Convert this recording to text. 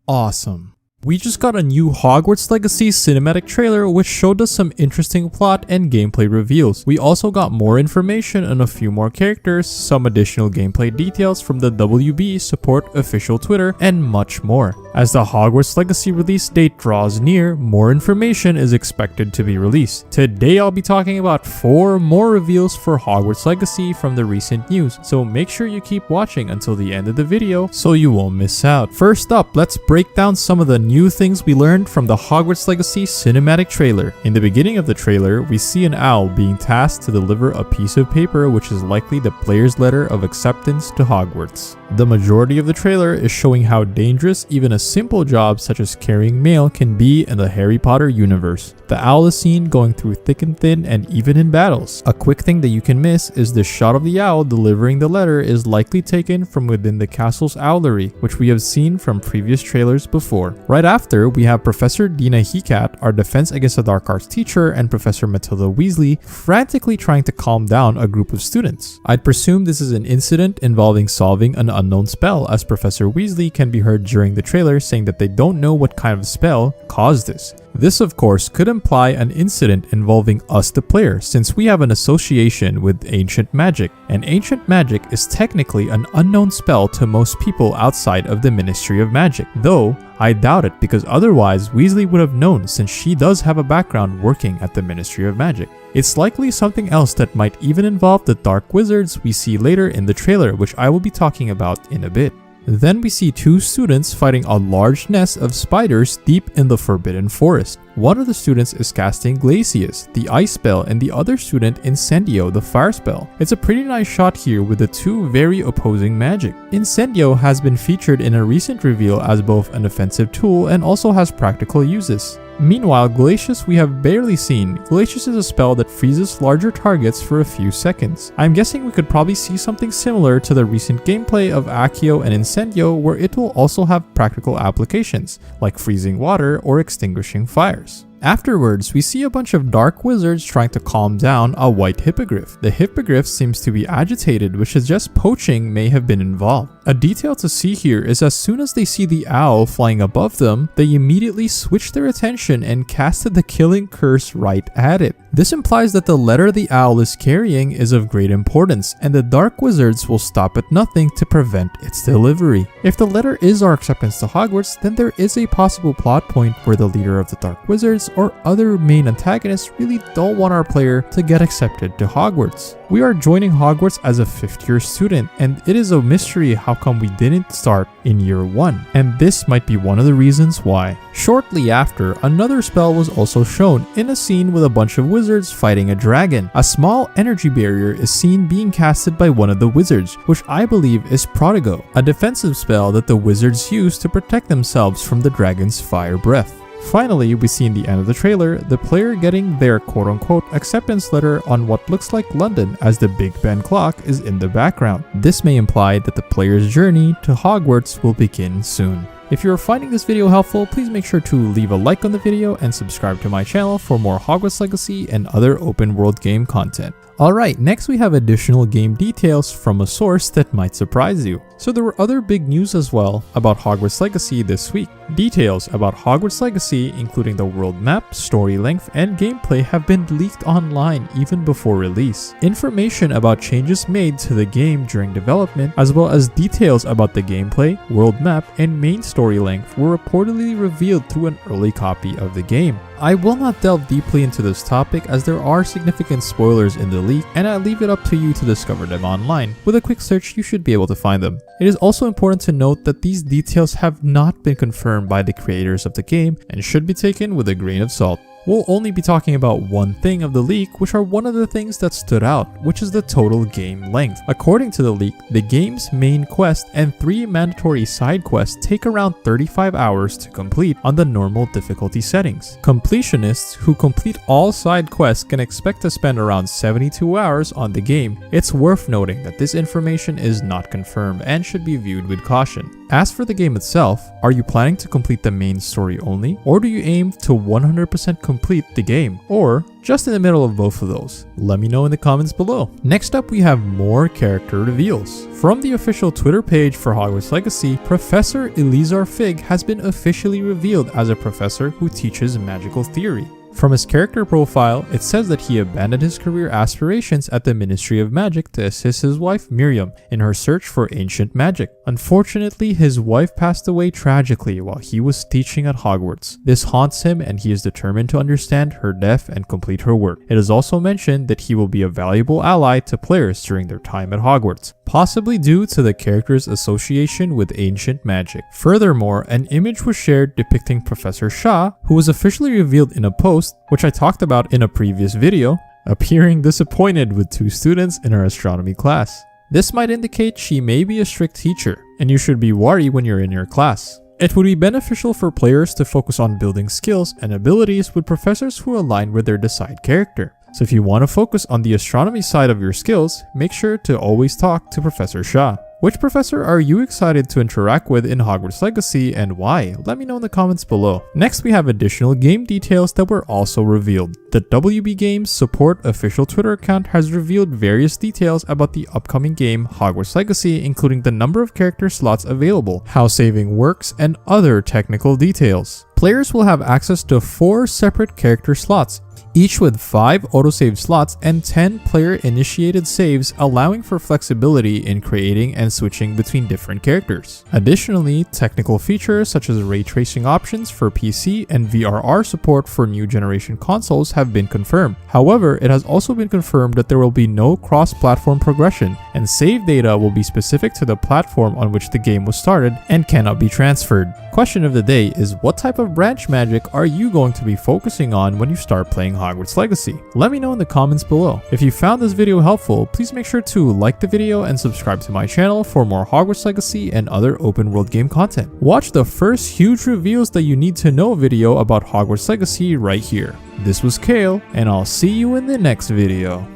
awesome. We just got a new Hogwarts Legacy cinematic trailer which showed us some interesting plot and gameplay reveals. We also got more information on a few more characters, some additional gameplay details from the WB support official Twitter, and much more. As the Hogwarts Legacy release date draws near, more information is expected to be released. Today I'll be talking about 4 more reveals for Hogwarts Legacy from the recent news, so make sure you keep watching until the end of the video so you won't miss out. First up, let's break down some of the new things we learned from the Hogwarts Legacy cinematic trailer. In the beginning of the trailer, we see an owl being tasked to deliver a piece of paper which is likely the player's letter of acceptance to Hogwarts. The majority of the trailer is showing how dangerous even a simple job such as carrying mail can be in the Harry Potter universe. The owl is seen going through thick and thin and even in battles. A quick thing that you can miss is the shot of the owl delivering the letter is likely taken from within the castle's owlery, which we have seen from previous trailers before. Right after, we have Professor Dina Hecat, our Defense Against the Dark Arts teacher, and Professor Matilda Weasley frantically trying to calm down a group of students. I'd presume this is an incident involving solving an unknown spell, as Professor Weasley can be heard during the trailer saying that they don't know what kind of spell caused this. This of course could imply an incident involving us the player, since we have an association with ancient magic, and ancient magic is technically an unknown spell to most people outside of the Ministry of Magic, though I doubt it because otherwise Weasley would have known since she does have a background working at the Ministry of Magic. It's likely something else that might even involve the dark wizards we see later in the trailer, which I will be talking about in a bit. Then we see 2 students fighting a large nest of spiders deep in the Forbidden Forest. One of the students is casting Glacius, the ice spell, and the other student Incendio, the fire spell. It's a pretty nice shot here with the 2 very opposing magic. Incendio has been featured in a recent reveal as both an offensive tool and also has practical uses. Meanwhile, Glacius we have barely seen. Glacius is a spell that freezes larger targets for a few seconds. I'm guessing we could probably see something similar to the recent gameplay of Accio and Incendio, where it will also have practical applications, like freezing water or extinguishing fires. Afterwards, we see a bunch of dark wizards trying to calm down a white hippogriff. The hippogriff seems to be agitated, which suggests poaching may have been involved. A detail to see here is as soon as they see the owl flying above them, they immediately switch their attention and casted the killing curse right at it. This implies that the letter the owl is carrying is of great importance, and the dark wizards will stop at nothing to prevent its delivery. If the letter is our acceptance to Hogwarts, then there is a possible plot point where the leader of the dark wizards or other main antagonists really don't want our player to get accepted to Hogwarts. We are joining Hogwarts as a 5th year student, and it is a mystery how come we didn't start in year 1, and this might be one of the reasons why. Shortly after, another spell was also shown in a scene with a bunch of wizards fighting a dragon. A small energy barrier is seen being casted by one of the wizards, which I believe is Prodigo, a defensive spell that the wizards use to protect themselves from the dragon's fire breath. Finally, we see in the end of the trailer, the player getting their quote-unquote acceptance letter on what looks like London, as the Big Ben clock is in the background. This may imply that the player's journey to Hogwarts will begin soon. If you're finding this video helpful, please make sure to leave a like on the video and subscribe to my channel for more Hogwarts Legacy and other open world game content. Alright, next we have additional game details from a source that might surprise you. So there were other big news as well about Hogwarts Legacy this week. Details about Hogwarts Legacy, including the world map, story length, and gameplay have been leaked online even before release. Information about changes made to the game during development, as well as details about the gameplay, world map, and main story length were reportedly revealed through an early copy of the game. I will not delve deeply into this topic as there are significant spoilers in the leak, and I leave it up to you to discover them online. With a quick search, you should be able to find them. It is also important to note that these details have not been confirmed by the creators of the game and should be taken with a grain of salt. We'll only be talking about one thing of the leak, which are one of the things that stood out, which is the total game length. According to the leak, the game's main quest and 3 mandatory side quests take around 35 hours to complete on the normal difficulty settings. Completionists who complete all side quests can expect to spend around 72 hours on the game. It's worth noting that this information is not confirmed and should be viewed with caution. As for the game itself, are you planning to complete the main story only, or do you aim to 100% complete the game, or just in the middle of both of those? Let me know in the comments below. Next up, we have more character reveals. From the official Twitter page for Hogwarts Legacy, Professor Eleazar Fig has been officially revealed as a professor who teaches magical theory. From his character profile, it says that he abandoned his career aspirations at the Ministry of Magic to assist his wife Miriam in her search for ancient magic. Unfortunately, his wife passed away tragically while he was teaching at Hogwarts. This haunts him and he is determined to understand her death and complete her work. It is also mentioned that he will be a valuable ally to players during their time at Hogwarts, possibly due to the character's association with ancient magic. Furthermore, an image was shared depicting Professor Shah, who was officially revealed in a post, which I talked about in a previous video, appearing disappointed with 2 students in her astronomy class. This might indicate she may be a strict teacher, and you should be worried when you're in your class. It would be beneficial for players to focus on building skills and abilities with professors who align with their desired character. So if you want to focus on the astronomy side of your skills, make sure to always talk to Professor Shah. Which professor are you excited to interact with in Hogwarts Legacy and why? Let me know in the comments below. Next, we have additional game details that were also revealed. The WB Games support official Twitter account has revealed various details about the upcoming game Hogwarts Legacy, including the number of character slots available, how saving works, and other technical details. Players will have access to 4 separate character slots, each with 5 autosave slots and 10 player-initiated saves, allowing for flexibility in creating and switching between different characters. Additionally, technical features such as ray tracing options for PC and VRR support for new generation consoles have been confirmed. However, it has also been confirmed that there will be no cross-platform progression, and save data will be specific to the platform on which the game was started and cannot be transferred. Question of the day is, what type of branch magic are you going to be focusing on when you start playing Hogwarts Legacy? Let me know in the comments below. If you found this video helpful, please make sure to like the video and subscribe to my channel for more Hogwarts Legacy and other open world game content. Watch the first huge reveals that you need to know video about Hogwarts Legacy right here. This was Kale, and I'll see you in the next video.